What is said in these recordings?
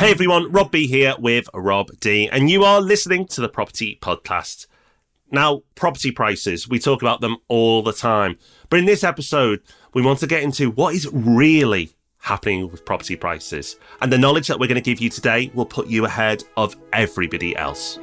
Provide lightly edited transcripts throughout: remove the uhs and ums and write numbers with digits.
Hey everyone, Rob B here with Rob D, and you are listening to the Property Podcast. Now, property prices, we talk about them all the time, but in this episode, we want to get into what is really happening with property prices, and the knowledge that we're going to give you today will put you ahead of everybody else.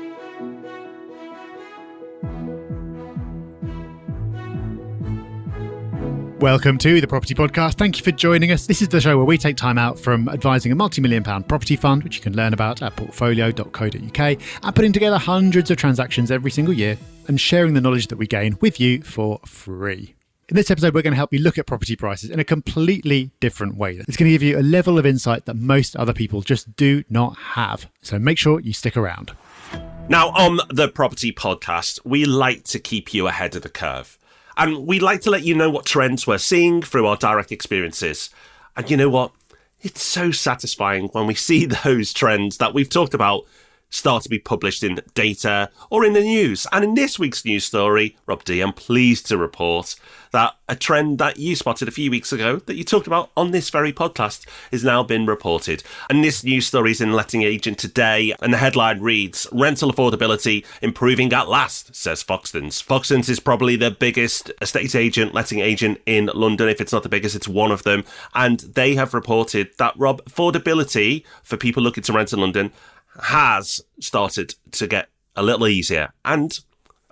Welcome to the Property Podcast. Thank you for joining us. This is the show where we take time out from advising a multi-million pound property fund, which you can learn about at portfolio.co.uk, and putting together hundreds of transactions every single year and sharing the knowledge that we gain with you for free. In this episode, we're going to help you look at property prices in a completely different way. It's going to give you a level of insight that most other people just do not have. So make sure you stick around. Now, on the Property Podcast, we like to keep you ahead of the curve. And we like to let you know what trends we're seeing through our direct experiences. And you know what? It's so satisfying when we see those trends that we've talked about start to be published in data or in the news. And in this week's news story, Rob D, I'm pleased to report that a trend that you spotted a few weeks ago that you talked about on this very podcast has now been reported. And this news story is in Letting Agent today, and the headline reads, "Rental affordability improving at last," says Foxtons. Foxtons is probably the biggest estate agent, letting agent in London. If it's not the biggest, it's one of them. And they have reported that, Rob, affordability for people looking to rent in London has started to get a little easier. And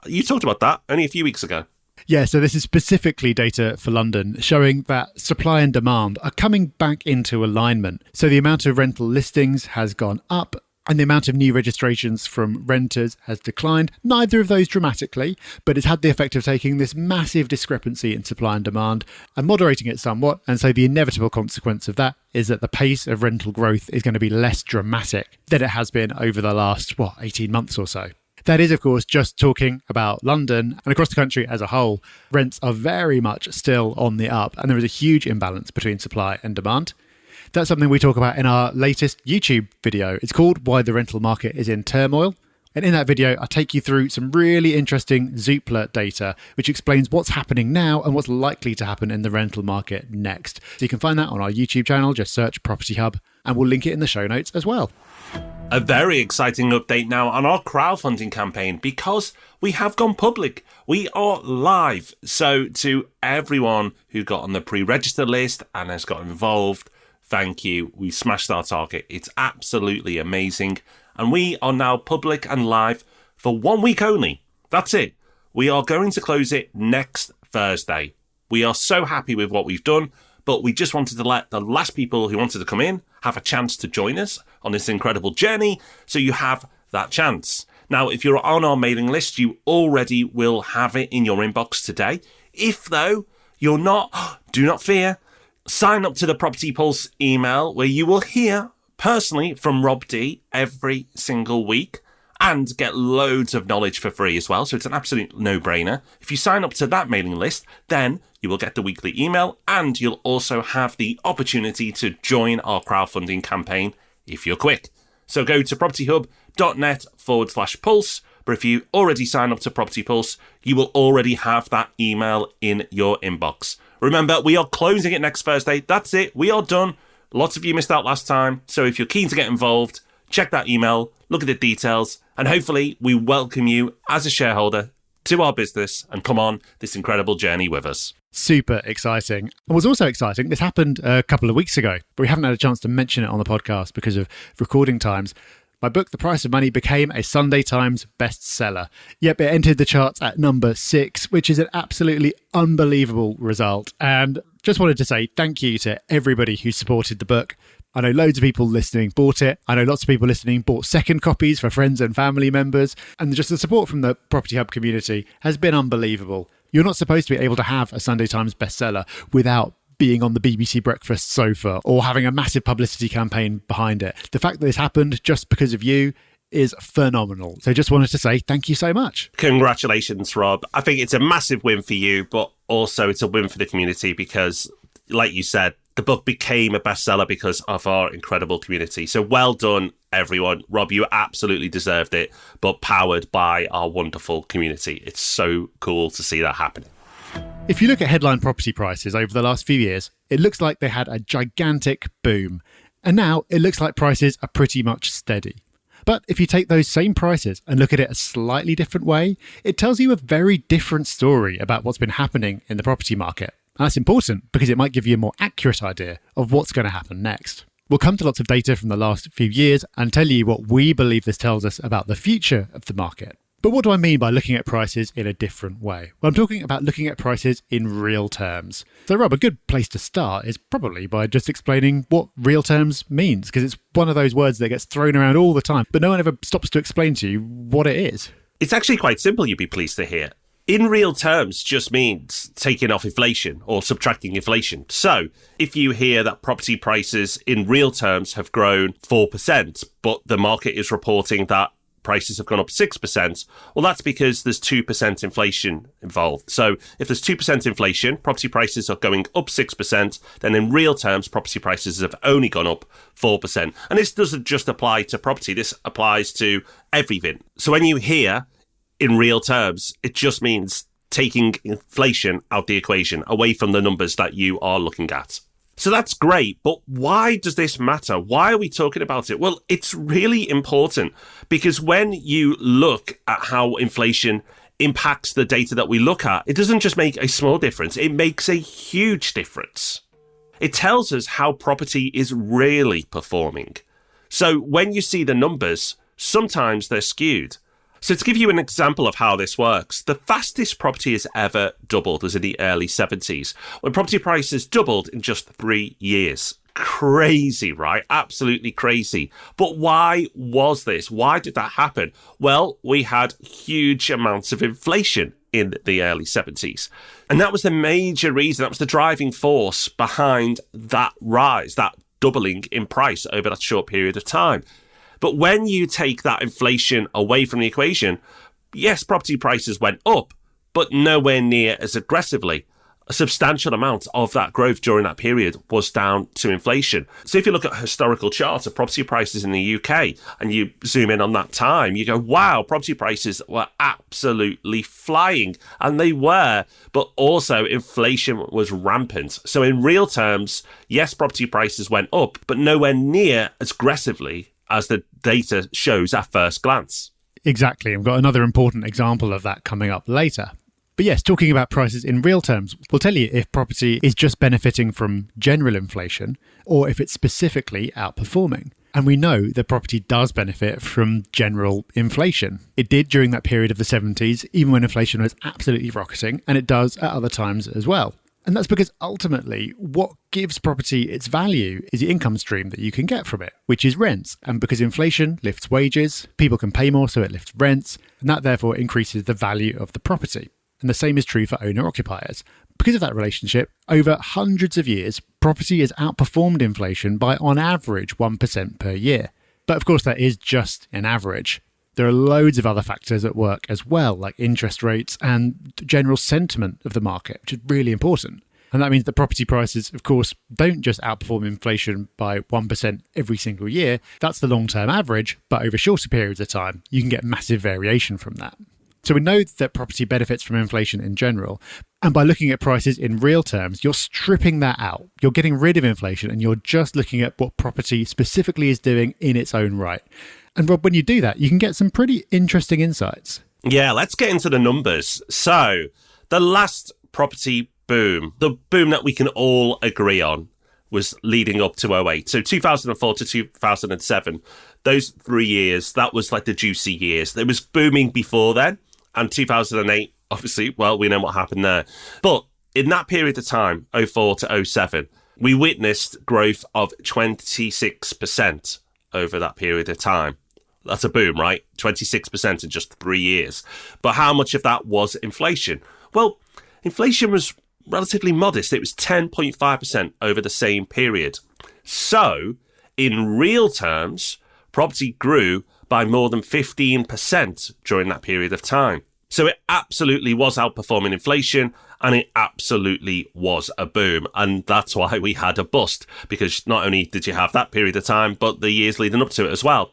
you talked about that only a few weeks ago. Yeah, so this is specifically data for London showing that supply and demand are coming back into alignment. So the amount of rental listings has gone up and the amount of new registrations from renters has declined. Neither of those dramatically, but it's had the effect of taking this massive discrepancy in supply and demand and moderating it somewhat. And so the inevitable consequence of that is that the pace of rental growth is going to be less dramatic than it has been over the last, 18 months or so. That is, of course, just talking about London, and across the country as a whole, rents are very much still on the up, and there is a huge imbalance between supply and demand. That's something we talk about in our latest YouTube video. It's called Why the Rental Market is in Turmoil. And in that video, I take you through some really interesting Zoopla data, which explains what's happening now and what's likely to happen in the rental market next. So you can find that on our YouTube channel, just search Property Hub, and we'll link it in the show notes as well. A very exciting update now on our crowdfunding campaign because we have gone public. We are live. So to everyone who got on the pre-register list and has got involved, thank you. We smashed our target. It's absolutely amazing. And we are now public and live for 1 week only. That's it. We are going to close it next Thursday. We are so happy with what we've done, but we just wanted to let the last people who wanted to come in have a chance to join us on this incredible journey, so you have that chance. Now, if you're on our mailing list, you already will have it in your inbox today. If, though, you're not, do not fear. Sign up to the Property Pulse email where you will hear personally from Rob D every single week and get loads of knowledge for free as well. So it's an absolute no-brainer. If you sign up to that mailing list, then you will get the weekly email and you'll also have the opportunity to join our crowdfunding campaign if you're quick. So go to propertyhub.net/pulse. But if you already sign up to Property Pulse, you will already have that email in your inbox. Remember, we are closing it next Thursday. That's it. We are done. Lots of you missed out last time. So if you're keen to get involved, check that email, look at the details, and hopefully we welcome you as a shareholder to our business and come on this incredible journey with us. Super exciting. And what's also exciting, this happened a couple of weeks ago, but we haven't had a chance to mention it on the podcast because of recording times. My book, The Price of Money, became a Sunday Times bestseller. Yep, it entered the charts at number 6, which is an absolutely unbelievable result. And just wanted to say thank you to everybody who supported the book. I know loads of people listening bought it. I know lots of people listening bought second copies for friends and family members. And just the support from the Property Hub community has been unbelievable. You're not supposed to be able to have a Sunday Times bestseller without being on the BBC breakfast sofa or having a massive publicity campaign behind it. The fact that this happened just because of you is phenomenal. So just wanted to say thank you so much. Congratulations, Rob. I think it's a massive win for you, but also it's a win for the community because, like you said, the book became a bestseller because of our incredible community. So well done, everyone. Rob, you absolutely deserved it, but powered by our wonderful community. It's so cool to see that happening. If you look at headline property prices over the last few years, it looks like they had a gigantic boom. And now it looks like prices are pretty much steady. But if you take those same prices and look at it a slightly different way, it tells you a very different story about what's been happening in the property market. And that's important because it might give you a more accurate idea of what's going to happen next. We'll come to lots of data from the last few years and tell you what we believe this tells us about the future of the market. But what do I mean by looking at prices in a different way? Well, I'm talking about looking at prices in real terms. So, Rob, a good place to start is probably by just explaining what real terms means, because it's one of those words that gets thrown around all the time, but no one ever stops to explain to you what it is. It's actually quite simple, you'd be pleased to hear. In real terms just means taking off inflation or subtracting inflation. So if you hear that property prices in real terms have grown 4%, but the market is reporting that prices have gone up 6%, well, that's because there's 2% inflation involved. So if there's 2% inflation, property prices are going up 6%, then in real terms, property prices have only gone up 4%. And this doesn't just apply to property, this applies to everything. So when you hear in real terms, it just means taking inflation out the equation, away from the numbers that you are looking at. So that's great, but why does this matter? Why are we talking about it? Well, it's really important because when you look at how inflation impacts the data that we look at, it doesn't just make a small difference, it makes a huge difference. It tells us how property is really performing. So when you see the numbers, sometimes they're skewed. So to give you an example of how this works, the fastest property has ever doubled was in the early 70s, when property prices doubled in just 3 years. Crazy, right? Absolutely crazy. But why was this? Why did that happen? Well, we had huge amounts of inflation in the early 70s. And that was the major reason, that was the driving force behind that rise, that doubling in price over that short period of time. But when you take that inflation away from the equation, yes, property prices went up, but nowhere near as aggressively. A substantial amount of that growth during that period was down to inflation. So if you look at a historical chart of property prices in the UK and you zoom in on that time, you go, wow, property prices were absolutely flying. And they were, but also inflation was rampant. So in real terms, yes, property prices went up, but nowhere near as aggressively as the data shows at first glance. Exactly. I've got another important example of that coming up later. But yes, talking about prices in real terms will tell you if property is just benefiting from general inflation or if it's specifically outperforming. And we know that property does benefit from general inflation. It did during that period of the 70s, even when inflation was absolutely rocketing, and it does at other times as well. And that's because ultimately what gives property its value is the income stream that you can get from it, which is rents. And because inflation lifts wages, people can pay more, so it lifts rents, and that therefore increases the value of the property. And the same is true for owner-occupiers. Because of that relationship, over hundreds of years, property has outperformed inflation by on average 1% per year. But of course, that is just an average. There are loads of other factors at work as well, like interest rates and general sentiment of the market, which is really important. And that means that property prices, of course, don't just outperform inflation by 1% every single year. That's the long-term average, but over shorter periods of time, you can get massive variation from that. So we know that property benefits from inflation in general. And by looking at prices in real terms, you're stripping that out. You're getting rid of inflation and you're just looking at what property specifically is doing in its own right. And Rob, when you do that, you can get some pretty interesting insights. Yeah, let's get into the numbers. So the last property boom, the boom that we can all agree on, was leading up to 08. So 2004 to 2007, those 3 years, that was like the juicy years. It was booming before then. And 2008, obviously, well, we know what happened there. But in that period of time, 04 to 07, we witnessed growth of 26% over that period of time. That's a boom, right? 26% in just 3 years. But how much of that was inflation? Well, inflation was relatively modest. It was 10.5% over the same period. So, in real terms, property grew by more than 15% during that period of time. So it absolutely was outperforming inflation, and it absolutely was a boom. And that's why we had a bust, because not only did you have that period of time, but the years leading up to it as well.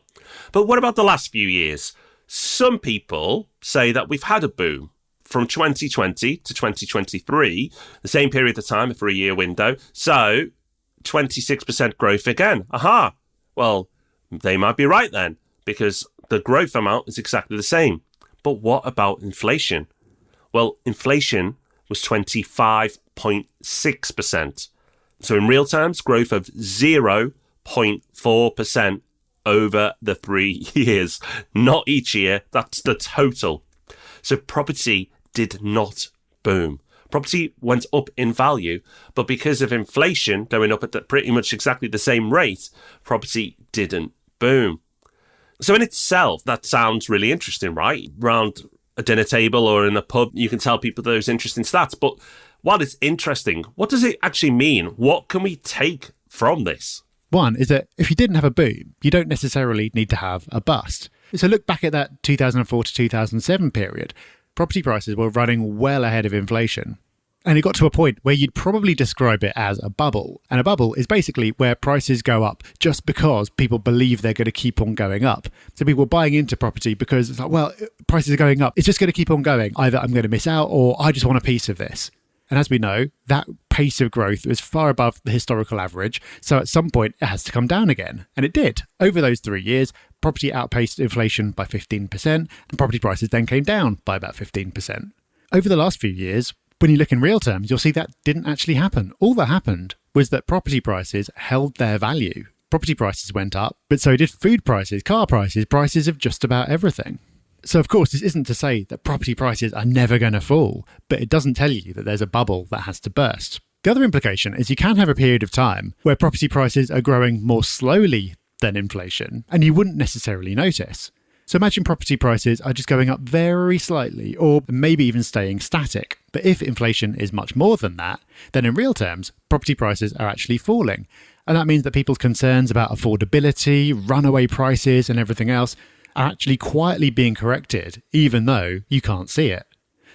But what about the last few years? Some people say that we've had a boom from 2020 to 2023, the same period of time, a 3-year window. So 26% growth again. Aha! Well, they might be right then, because the growth amount is exactly the same. But what about inflation? Well, inflation was 25.6%. So in real terms, growth of 0.4% over the 3 years. Not each year, that's the total. So property did not boom. Property went up in value, but because of inflation going up at pretty much exactly the same rate, property didn't boom. So in itself, that sounds really interesting, right? Around a dinner table or in a pub, you can tell people those interesting stats. But while it's interesting, what does it actually mean? What can we take from this? One is that if you didn't have a boom, you don't necessarily need to have a bust. So look back at that 2004 to 2007 period. Property prices were running well ahead of inflation. And it got to a point where you'd probably describe it as a bubble. And a bubble is basically where prices go up just because people believe they're going to keep on going up. So people are buying into property because it's like, well, prices are going up. It's just going to keep on going. Either I'm going to miss out or I just want a piece of this. And as we know, that pace of growth was far above the historical average. So at some point, it has to come down again. And it did. Over those 3 years, property outpaced inflation by 15%, and property prices then came down by about 15%. Over the last few years, when you look in real terms, you'll see that didn't actually happen. All that happened was that property prices held their value. Property prices went up, but so did food prices, car prices, prices of just about everything. So, of course, this isn't to say that property prices are never going to fall, but it doesn't tell you that there's a bubble that has to burst. The other implication is you can have a period of time where property prices are growing more slowly than inflation, and you wouldn't necessarily notice. So imagine property prices are just going up very slightly, or maybe even staying static. But if inflation is much more than that, then in real terms, property prices are actually falling. And that means that people's concerns about affordability, runaway prices, and everything else are actually quietly being corrected, even though you can't see it.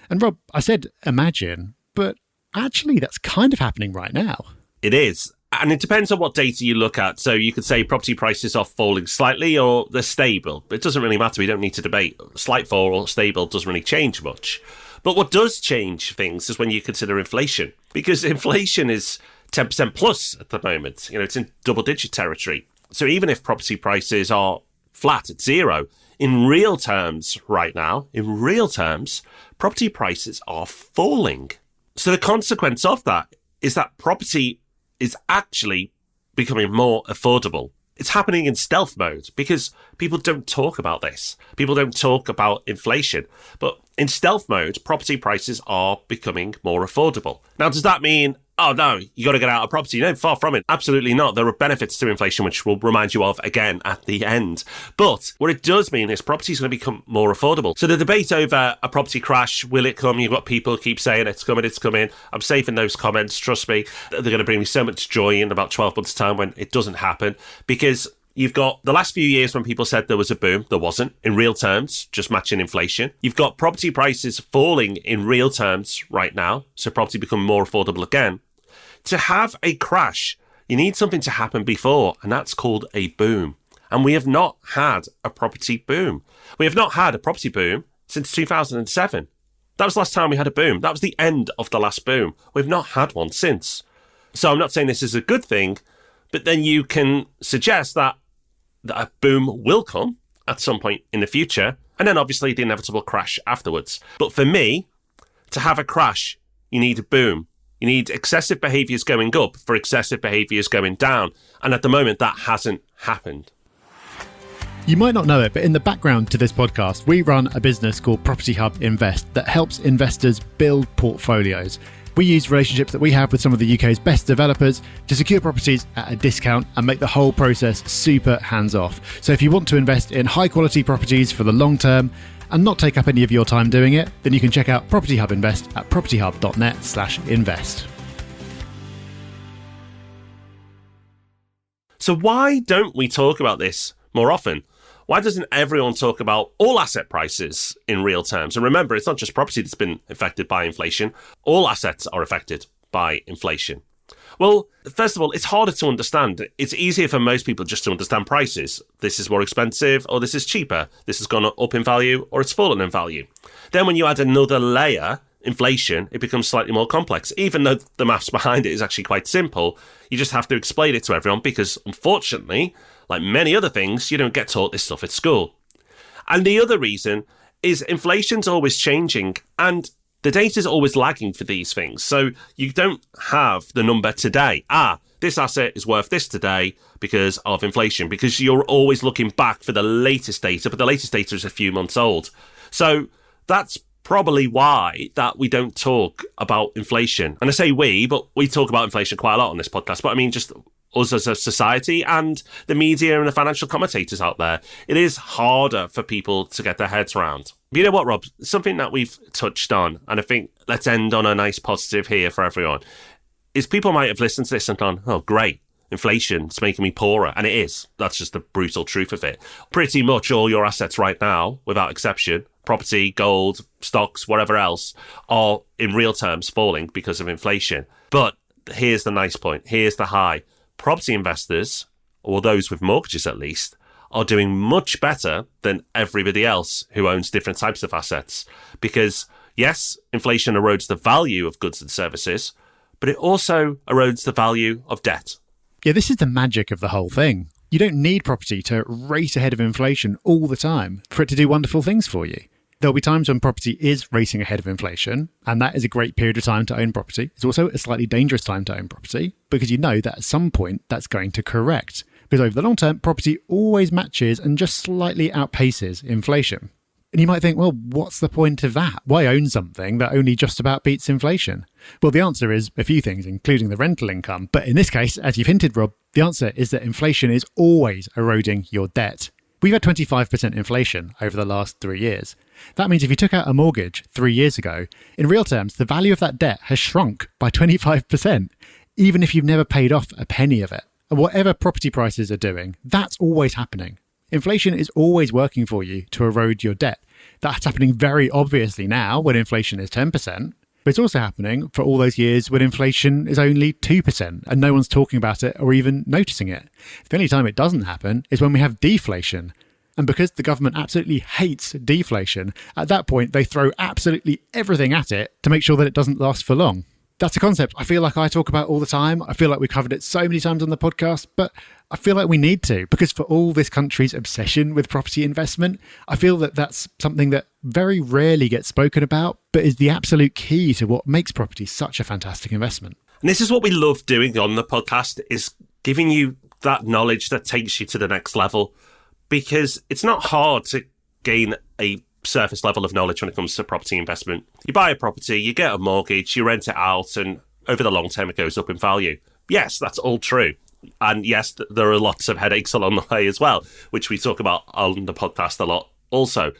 And Rob, I said imagine, but actually that's kind of happening right now. It is. And it depends on what data you look at. So you could say property prices are falling slightly or they're stable. But it doesn't really matter. We don't need to debate. Slight fall or stable doesn't really change much. But what does change things is when you consider inflation. Because inflation is 10% plus at the moment. You know, it's in double-digit territory. So even if property prices are flat at zero, in real terms right now, property prices are falling. So the consequence of that is that property is actually becoming more affordable. It's happening in stealth mode because people don't talk about this. People don't talk about inflation. But in stealth mode, property prices are becoming more affordable. Now, does that mean, oh no, you got to get out of property? No, far from it. Absolutely not. There are benefits to inflation, which we'll remind you of again at the end. But what it does mean is property is going to become more affordable. So the debate over a property crash, will it come? You've got people who keep saying it's coming, it's coming. I'm saving those comments. Trust me, they're going to bring me so much joy in about 12 months' time when it doesn't happen. Because you've got the last few years when people said there was a boom, there wasn't, in real terms, just matching inflation. You've got property prices falling in real terms right now, so property becoming more affordable again. To have a crash, you need something to happen before, and that's called a boom. And we have not had a property boom. We have not had a property boom since 2007. That was the last time we had a boom. That was the end of the last boom. We've not had one since. So I'm not saying this is a good thing, but then you can suggest that a boom will come at some point in the future, and then obviously the inevitable crash afterwards. But for me, to have a crash, you need a boom. You need excessive behaviours going up for excessive behaviours going down. And at the moment, that hasn't happened. You might not know it, but in the background to this podcast, we run a business called Property Hub Invest that helps investors build portfolios. We use relationships that we have with some of the UK's best developers to secure properties at a discount and make the whole process super hands-off. So if you want to invest in high-quality properties for the long term and not take up any of your time doing it, then you can check out Property Hub Invest at propertyhub.net/invest. So why don't we talk about this more often? Why doesn't everyone talk about all asset prices in real terms? And remember, it's not just property that's been affected by inflation. All assets are affected by inflation. Well, first of all, it's harder to understand. It's easier for most people just to understand prices. This is more expensive, or this is cheaper. This has gone up in value, or it's fallen in value. Then when you add another layer inflation, it becomes slightly more complex. Even though the maths behind it is actually quite simple, you just have to explain it to everyone because, unfortunately, like many other things, you don't get taught this stuff at school. And the other reason is inflation's always changing and the data's always lagging for these things. So you don't have the number today. This asset is worth this today because of inflation, because you're always looking back for the latest data, but the latest data is a few months old. So that's probably why that we don't talk about inflation. And I say we, but we talk about inflation quite a lot on this podcast. But I mean, just us as a society and the media and the financial commentators out there, it is harder for people to get their heads around. But you know what, Rob? Something that we've touched on, and I think let's end on a nice positive here for everyone, is people might have listened to this and gone, oh, great, inflation's making me poorer. And it is. That's just the brutal truth of it. Pretty much all your assets right now, without exception, property, gold, stocks, whatever else, are in real terms falling because of inflation. But here's the nice point. Here's the high. Property investors, or those with mortgages at least, are doing much better than everybody else who owns different types of assets. Because, yes, inflation erodes the value of goods and services, but it also erodes the value of debt. Yeah, this is the magic of the whole thing. You don't need property to race ahead of inflation all the time for it to do wonderful things for you. There'll be times when property is racing ahead of inflation, and that is a great period of time to own property. It's also a slightly dangerous time to own property because you know that at some point that's going to correct. Because over the long term, property always matches and just slightly outpaces inflation. And you might think, well, what's the point of that? Why own something that only just about beats inflation? Well, the answer is a few things, including the rental income. But in this case, as you've hinted, Rob, the answer is that inflation is always eroding your debt. We've had 25% inflation over the last 3 years. That means if you took out a mortgage 3 years ago, in real terms, the value of that debt has shrunk by 25%, even if you've never paid off a penny of it. And whatever property prices are doing, that's always happening. Inflation is always working for you to erode your debt. That's happening very obviously now when inflation is 10%, but it's also happening for all those years when inflation is only 2% and no one's talking about it or even noticing it. The only time it doesn't happen is when we have deflation. And because the government absolutely hates deflation, at that point they throw absolutely everything at it to make sure that it doesn't last for long. That's a concept I feel like I talk about all the time. I feel like we covered it so many times on the podcast, but I feel like we need to, because for all this country's obsession with property investment, I feel that that's something that very rarely gets spoken about, but is the absolute key to what makes property such a fantastic investment. And this is what we love doing on the podcast, is giving you that knowledge that takes you to the next level, because it's not hard to gain a surface level of knowledge when it comes to property investment. You buy a property, you get a mortgage, you rent it out, and over the long term it goes up in value. Yes, that's all true. And yes, there are lots of headaches along the way as well, which we talk about on the podcast a lot also.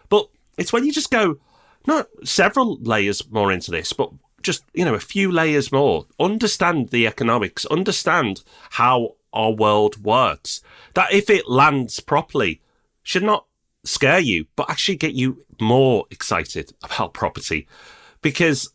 But it's when you just go, not several layers more into this, but just, a few layers more. Understand the economics, understand how our world works. That if it lands properly, should not scare you, but actually get you more excited about property, because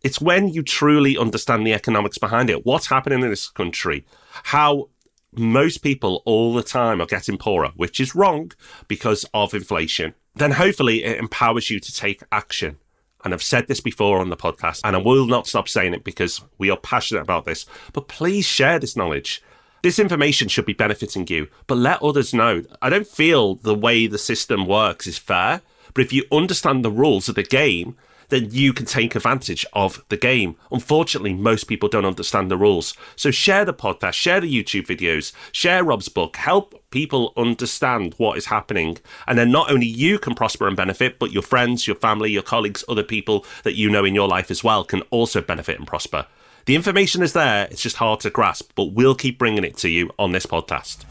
it's when you truly understand the economics behind it, what's happening in this country, how most people all the time are getting poorer, which is wrong because of inflation, then hopefully it empowers you to take action. And I've said this before on the podcast, and I will not stop saying it because we are passionate about this, but please share this knowledge. This information should be benefiting you, but let others know. I don't feel the way the system works is fair, but if you understand the rules of the game, then you can take advantage of the game. Unfortunately, most people don't understand the rules. So share the podcast, share the YouTube videos, share Rob's book, help people understand what is happening. And then not only you can prosper and benefit, but your friends, your family, your colleagues, other people that you know in your life as well can also benefit and prosper. The information is there, it's just hard to grasp, but we'll keep bringing it to you on this podcast.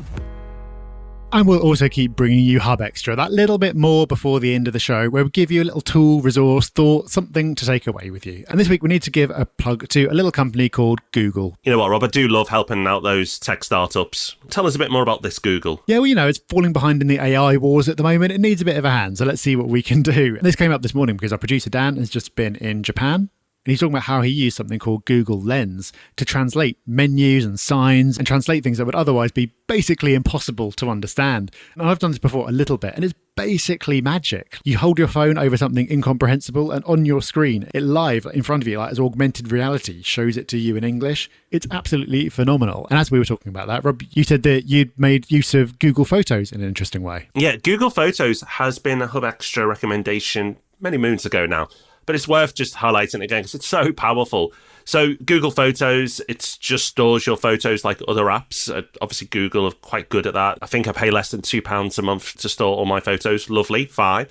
And we'll also keep bringing you Hub Extra, that little bit more before the end of the show, where we give you a little tool, resource, thought, something to take away with you. And this week we need to give a plug to a little company called Google. You know what, Rob? I do love helping out those tech startups. Tell us a bit more about this Google. Yeah, well, it's falling behind in the AI wars at the moment. It needs a bit of a hand, so let's see what we can do. And this came up this morning because our producer Dan has just been in Japan. And he's talking about how he used something called Google Lens to translate menus and signs and translate things that would otherwise be basically impossible to understand. And I've done this before a little bit, and it's basically magic. You hold your phone over something incomprehensible, and on your screen, it live in front of you, like as augmented reality, shows it to you in English. It's absolutely phenomenal. And as we were talking about that, Rob, you said that you'd made use of Google Photos in an interesting way. Yeah, Google Photos has been a Hub Extra recommendation many moons ago now, but it's worth just highlighting again because it's so powerful. So Google Photos, it just stores your photos like other apps. Obviously, Google are quite good at that. I think I pay less than £2 a month to store all my photos. Lovely, fine.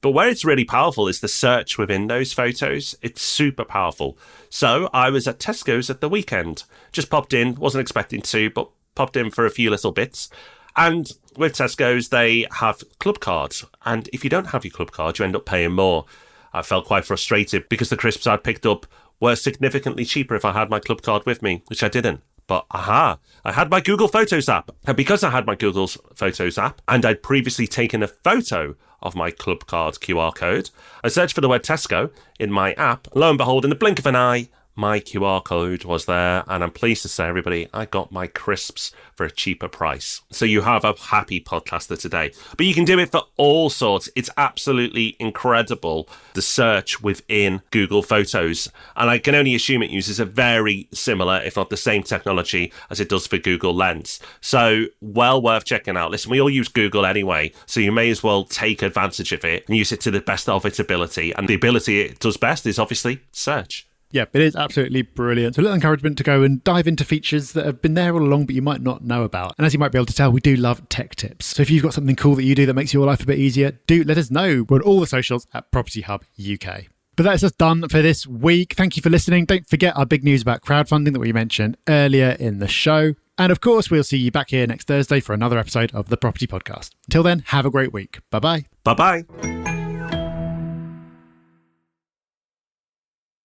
But where it's really powerful is the search within those photos. It's super powerful. So I was at Tesco's at the weekend. Just popped in, wasn't expecting to, but popped in for a few little bits. And with Tesco's, they have club cards. And if you don't have your club card, you end up paying more. I felt quite frustrated because the crisps I'd picked up were significantly cheaper if I had my club card with me, which I didn't. But I had my Google Photos app. And because I had my Google Photos app and I'd previously taken a photo of my club card QR code, I searched for the word Tesco in my app. Lo and behold, in the blink of an eye, my QR code was there, and I'm pleased to say, everybody, I got my crisps for a cheaper price. So you have a happy podcaster today. But you can do it for all sorts. It's absolutely incredible, the search within Google Photos. And I can only assume it uses a very similar, if not the same technology as it does for Google Lens. So well worth checking out. Listen, we all use Google anyway, so you may as well take advantage of it and use it to the best of its ability. And the ability it does best is obviously search. Yeah, it is absolutely brilliant. So a little encouragement to go and dive into features that have been there all along, but you might not know about. And as you might be able to tell, we do love tech tips. So if you've got something cool that you do that makes your life a bit easier, do let us know. We're on all the socials at Property Hub UK. But that's us done for this week. Thank you for listening. Don't forget our big news about crowdfunding that we mentioned earlier in the show. And of course, we'll see you back here next Thursday for another episode of the Property Podcast. Until then, have a great week. Bye-bye. Bye-bye.